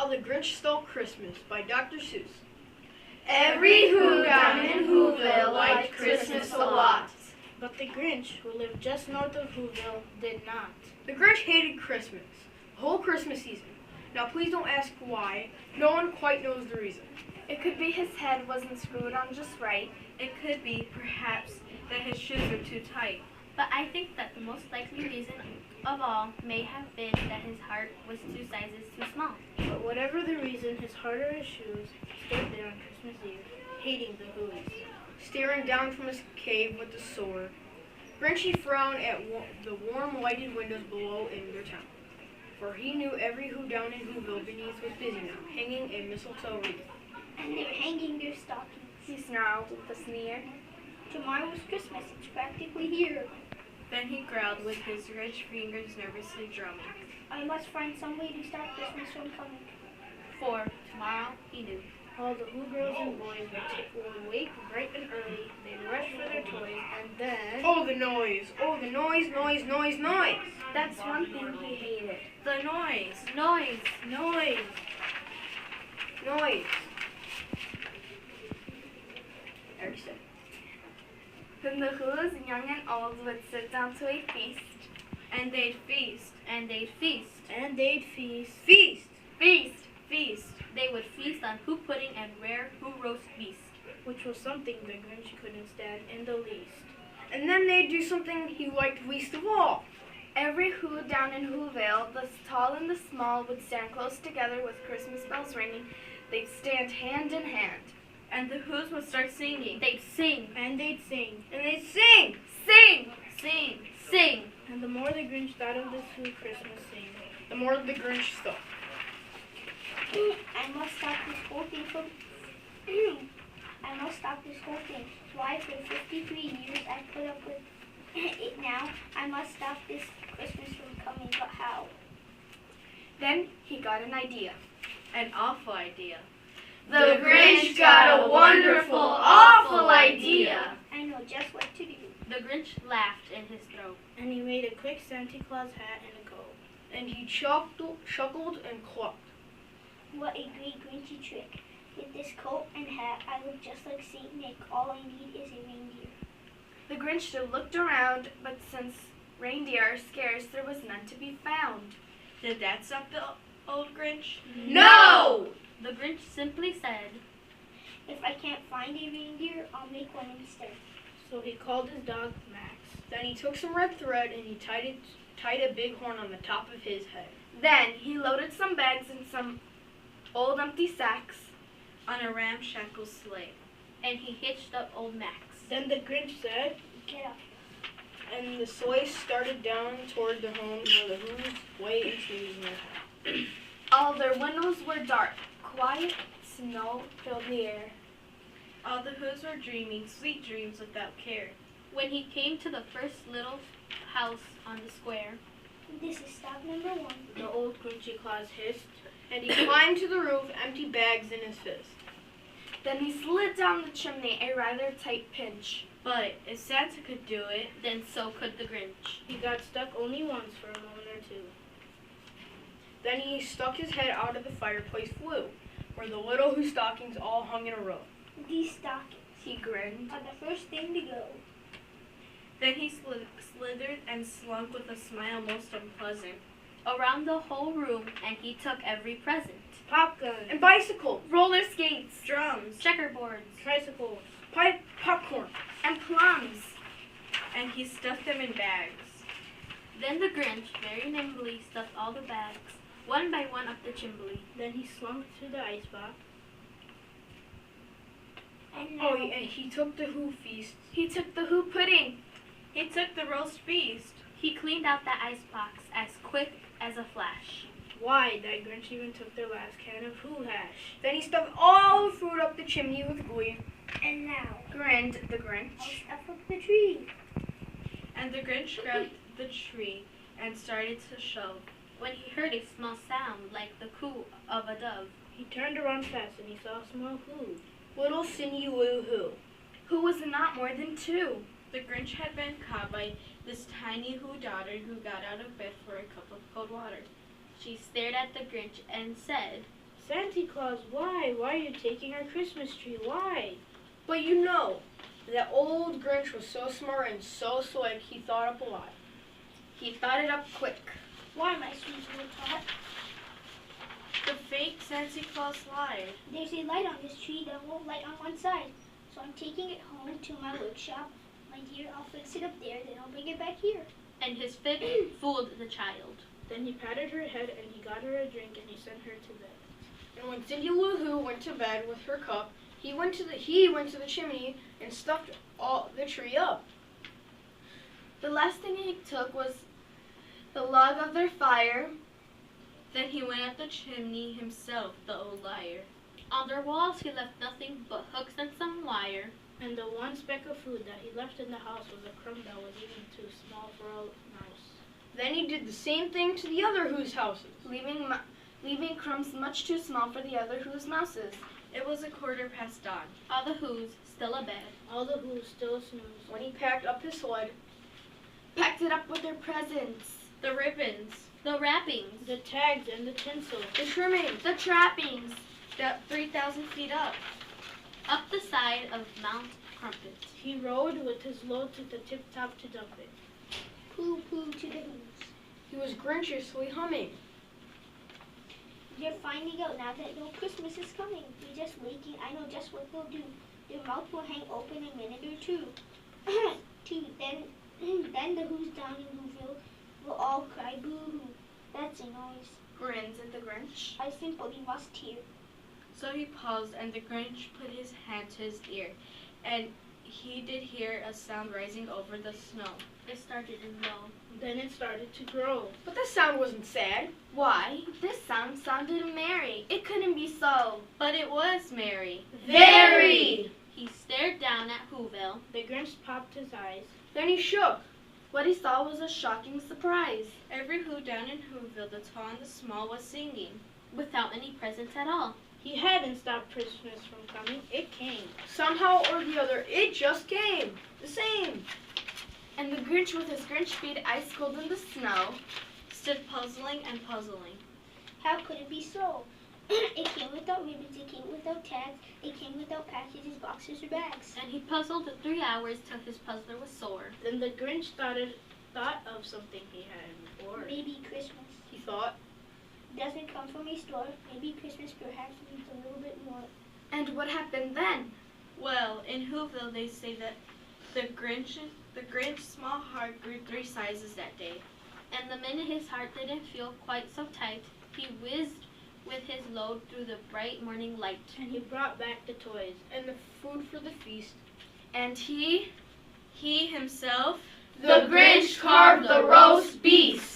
How the Grinch Stole Christmas by Dr. Seuss. Every Who down in Whoville liked Christmas a lot. But the Grinch, who lived just north of Whoville, did not. The Grinch hated Christmas, the whole Christmas season. Now please don't ask why. No one quite knows the reason. It could be his head wasn't screwed on just right. It could be, perhaps, that his shoes were too tight. But I think that the most likely reason of all may have been that his heart was 2 sizes too small. But whatever the reason, his heart or his shoes, he stood there on Christmas Eve, hating the Who's. Staring down from his cave with a sword, Grinchy frowned at the warm lighted windows below in their town. For he knew every Who down in Whoville beneath was busy now, hanging a mistletoe wreath. And they're hanging their stockings. He snarled with a sneer. Tomorrow's Christmas, it's practically here. Then he growled with his rich fingers nervously drumming. I must find some way to stop Christmas from coming. For tomorrow, he knew. All the Who girls and boys would wake bright and early. They'd rush for their toys, and then... Oh, the noise! Oh, the noise, noise, noise, noise! That's one thing he hated. The noise! Noise! Noise! Noise! Eric said. Then the Who's, young and old, would sit down to a feast. And they'd feast. And they'd feast. And they'd feast. Feast! Feast! Feast! They would feast on Who pudding and rare Who roast beast. Which was something the Grinch couldn't stand in the least. And then they'd do something he liked least of all. Every Who down in Whoville, the tall and the small, would stand close together with Christmas bells ringing. They'd stand hand in hand. And the Who's would start singing. They'd sing. And they'd sing. And they'd sing! Sing! Sing! Sing! And the more the Grinch thought of this Who Christmas sing, The more the Grinch thought. I must stop this whole thing from... I must stop this whole thing. Why, for 53 years I put up with it now. I must stop this Christmas from coming, but how? Then he got an idea. An awful idea. The Grinch got a wonderful, awful idea. I know just what to do. The Grinch laughed in his throat. and he made a quick Santa Claus hat and a coat. And he chuckled and clucked. What a great Grinchy trick. With this coat and hat, I look just like Saint Nick. All I need is a reindeer. The Grinch still looked around, but since reindeer are scarce, there was none to be found. Did that stop the old Grinch? No! The Grinch simply said, If I can't find a reindeer, I'll make one instead. So he called his dog Max. Then he took some red thread and he tied a big horn on the top of his head. Then he loaded some bags and some old empty sacks. On a ramshackle sleigh. and he hitched up old Max. Then the Grinch said, Get up. And the sleigh started down toward the homes where the Who's lay and sneezed in their house. All their windows were dark. Quiet snow filled the air. All the Who's were dreaming sweet dreams without care. When he came to the first little house on the square, This is stop number 1. the old Grinchy Claus hissed. And he climbed to the roof, empty bags in his fist. Then he slid down the chimney, a rather tight pinch. But if Santa could do it, then so could the Grinch. He got stuck only once for a moment or two. Then he stuck his head out of the fireplace flue, where the little Who stockings all hung in a row. These stockings He grinned. are the first thing to go. then he slithered and slunk with a smile most unpleasant. Around the whole room, and he took every present. Pop gun, And bicycles, Roller skates Drums, Checkerboards, tricycles, popcorn. and plums. and he stuffed them in bags. Then the Grinch very nimbly stuffed all the bags, one by one, up the chimney. then he slunk to the icebox. And now, And he took the Who feast. He took the Who pudding. He took the roast feast. He cleaned out the icebox as quick as a flash. Why, that Grinch even took their last can of Who hash. Then he stuffed all the food up the chimney with glee. and now, Grinned the I'll Grinch. stuff up the tree. And the Grinch grabbed the tree and started to shove. When he heard a small sound like the coo of a dove, He turned around fast and he saw a small Who. Little sinewy little Who. Who was not more than 2. The Grinch had been caught by this tiny Who daughter who got out of bed for a cup of cold water. she stared at the Grinch and said, Santa Claus, why? Why are you taking our Christmas tree? Why? But you know, that old Grinch was so smart and so slick, he thought up a lie. He thought it up quick. Why, my sweet little tot? The fake Santa Claus lied. There's a light on this tree that won't light on one side. So I'm taking it home to my workshop. My dear, I'll fix it up there, then I'll bring it back here. And his fib fooled the child. Then he patted her head and he got her a drink and he sent her to bed. And when Cindy Lou Who went to bed with her cup, he went to the chimney and stuffed all the tree up. The last thing he took was the log of their fire. Then he went up the chimney himself, the old liar. On their walls he left nothing but hooks and some wire. And the one speck of food that he left in the house was a crumb that was even too small for a mouse. Then he did the same thing to the other Who's houses. Leaving crumbs much too small for the other Who's mouses. It was dawn. All the Who's still abed. All the Who's still snooze. When he packed up his sled, Packed it up with their presents. The ribbons, The wrappings. The tags and the tinsel. the trimming, The trappings. that 3,000 feet up. Up the side of Mount Crumpet. He rode with his load to the tip top to dump it. Pooh pooh to the Who's. he was grinchiously humming. They're finding out now that no Christmas is coming. They're just waiting. I know just what they'll do. Their mouth will hang open a minute or two. Then the Who's down in Whoville will all cry boo-hoo. That's a noise. Grins at the Grinch. I simply must hear. So he paused, and the Grinch put his hand to his ear, and he did hear a sound rising over the snow. It started in low. Then it started to grow. But the sound wasn't sad. Why? This sound sounded merry. It couldn't be so. But it was merry. Very! He stared down at Whoville. The Grinch popped his eyes. Then he shook. What he saw was a shocking surprise. Every Who down in Whoville, the tall and the small, was singing. Without any presents at all. He hadn't stopped Christmas from coming. It came. Somehow or the other, it just came. The same. And the Grinch with his Grinch feet ice cold in the snow. Stood puzzling and puzzling. How could it be so? It came without ribbons, it came without tags, it came without packages, boxes, or bags. And he puzzled 3 hours till his puzzler was sore. Then the Grinch thought of something he hadn't before. Maybe Christmas He thought. doesn't come from a store. Maybe Christmas perhaps needs a little bit more. And what happened then? Well, in Whoville, they say that the Grinch's small heart grew 3 sizes that day. And the minute his heart didn't feel quite so tight, he whizzed with his load through the bright morning light. And he brought back the toys. And the food for the feast. And he He himself The Grinch carved the roast beast.